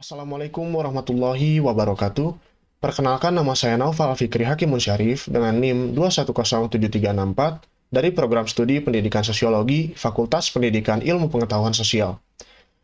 Assalamualaikum warahmatullahi wabarakatuh. Perkenalkan, nama saya Naufal Fikri Hakimun Syarif dengan NIM 2107364 dari Program Studi Pendidikan Sosiologi, Fakultas Pendidikan Ilmu Pengetahuan Sosial.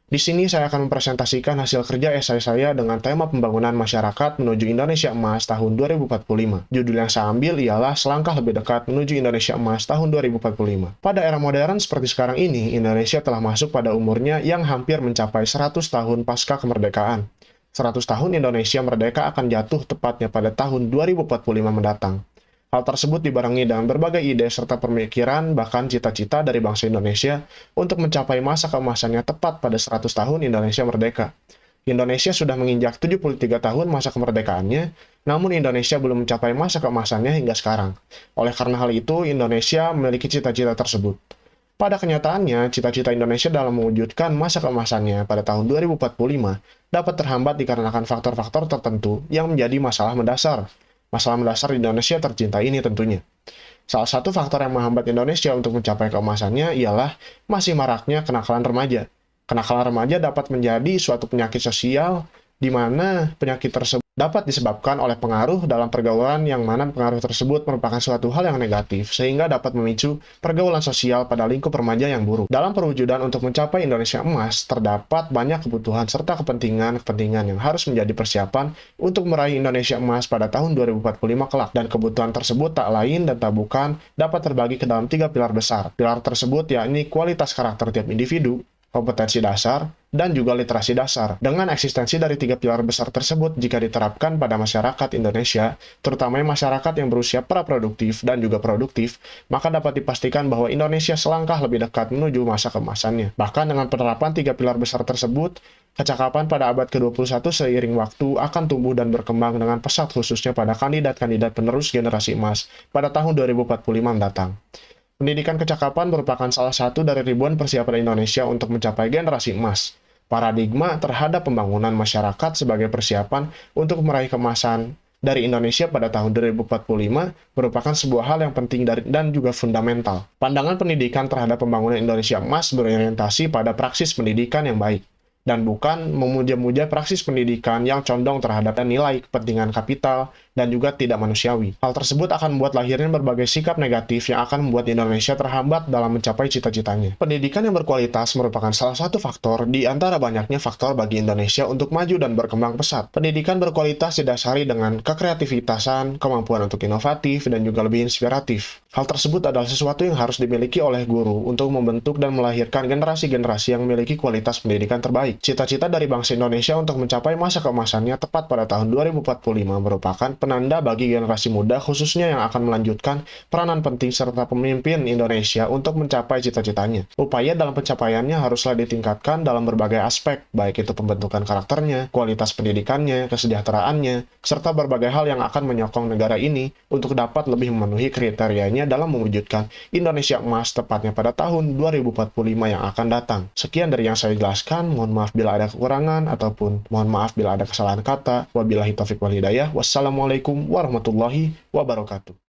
Di sini saya akan mempresentasikan hasil kerja esai saya dengan tema pembangunan masyarakat menuju Indonesia Emas tahun 2045. Judul yang saya ambil ialah Selangkah Lebih Dekat Menuju Indonesia Emas tahun 2045. Pada era modern seperti sekarang ini, Indonesia telah masuk pada umurnya yang hampir mencapai 100 tahun pasca kemerdekaan. 100 tahun Indonesia merdeka akan jatuh tepatnya pada tahun 2045 mendatang. Hal tersebut dibarengi dengan berbagai ide serta pemikiran bahkan cita-cita dari bangsa Indonesia untuk mencapai masa keemasannya tepat pada 100 tahun Indonesia merdeka. Indonesia sudah menginjak 73 tahun masa kemerdekaannya, namun Indonesia belum mencapai masa keemasannya hingga sekarang. Oleh karena hal itu, Indonesia memiliki cita-cita tersebut. Pada kenyataannya, cita-cita Indonesia dalam mewujudkan masa keemasannya pada tahun 2045 dapat terhambat dikarenakan faktor-faktor tertentu yang menjadi masalah mendasar. Masalah mendasar di Indonesia tercinta ini tentunya. Salah satu faktor yang menghambat Indonesia untuk mencapai keemasannya ialah masih maraknya kenakalan remaja. Kenakalan remaja dapat menjadi suatu penyakit sosial di mana penyakit tersebut dapat disebabkan oleh pengaruh dalam pergaulan yang mana pengaruh tersebut merupakan suatu hal yang negatif sehingga dapat memicu pergaulan sosial pada lingkup remaja yang buruk. Dalam perwujudan untuk mencapai Indonesia Emas, terdapat banyak kebutuhan serta kepentingan-kepentingan yang harus menjadi persiapan untuk meraih Indonesia Emas pada tahun 2045 kelak, dan kebutuhan tersebut tak lain dan tak bukan dapat terbagi ke dalam 3 pilar besar. Pilar tersebut yakni kualitas karakter tiap individu, kompetensi dasar, dan juga literasi dasar. Dengan eksistensi dari 3 pilar besar tersebut, jika diterapkan pada masyarakat Indonesia, terutama masyarakat yang berusia praproduktif dan juga produktif, maka dapat dipastikan bahwa Indonesia selangkah lebih dekat menuju masa keemasannya. Bahkan dengan penerapan 3 pilar besar tersebut, kecakapan pada abad ke-21 seiring waktu akan tumbuh dan berkembang dengan pesat khususnya pada kandidat-kandidat penerus generasi emas pada tahun 2045 mendatang. Pendidikan kecakapan merupakan salah satu dari ribuan persiapan Indonesia untuk mencapai generasi emas. Paradigma terhadap pembangunan masyarakat sebagai persiapan untuk meraih keemasan dari Indonesia pada tahun 2045 merupakan sebuah hal yang penting dan juga fundamental. Pandangan pendidikan terhadap pembangunan Indonesia emas berorientasi pada praksis pendidikan yang baik, dan bukan memuja-muja praksis pendidikan yang condong terhadap nilai kepentingan kapital dan juga tidak manusiawi. Hal tersebut akan membuat lahirnya berbagai sikap negatif yang akan membuat Indonesia terhambat dalam mencapai cita-citanya. Pendidikan yang berkualitas merupakan salah satu faktor di antara banyaknya faktor bagi Indonesia untuk maju dan berkembang pesat. Pendidikan berkualitas didasari dengan kekreativitasan, kemampuan untuk inovatif, dan juga lebih inspiratif. Hal tersebut adalah sesuatu yang harus dimiliki oleh guru untuk membentuk dan melahirkan generasi-generasi yang memiliki kualitas pendidikan terbaik. Cita-cita dari bangsa Indonesia untuk mencapai masa keemasannya tepat pada tahun 2045 merupakan penanda bagi generasi muda khususnya yang akan melanjutkan peranan penting serta pemimpin Indonesia untuk mencapai cita-citanya. Upaya dalam pencapaiannya haruslah ditingkatkan dalam berbagai aspek, baik itu pembentukan karakternya, kualitas pendidikannya, kesejahteraannya, serta berbagai hal yang akan menyokong negara ini untuk dapat lebih memenuhi kriterianya dalam mewujudkan Indonesia Emas tepatnya pada tahun 2045 yang akan datang. Sekian dari yang saya jelaskan, mohon maaf bila ada kekurangan ataupun mohon maaf bila ada kesalahan kata. Wabillahi taufiq wal hidayah. Wassalamualaikum warahmatullahi wabarakatuh.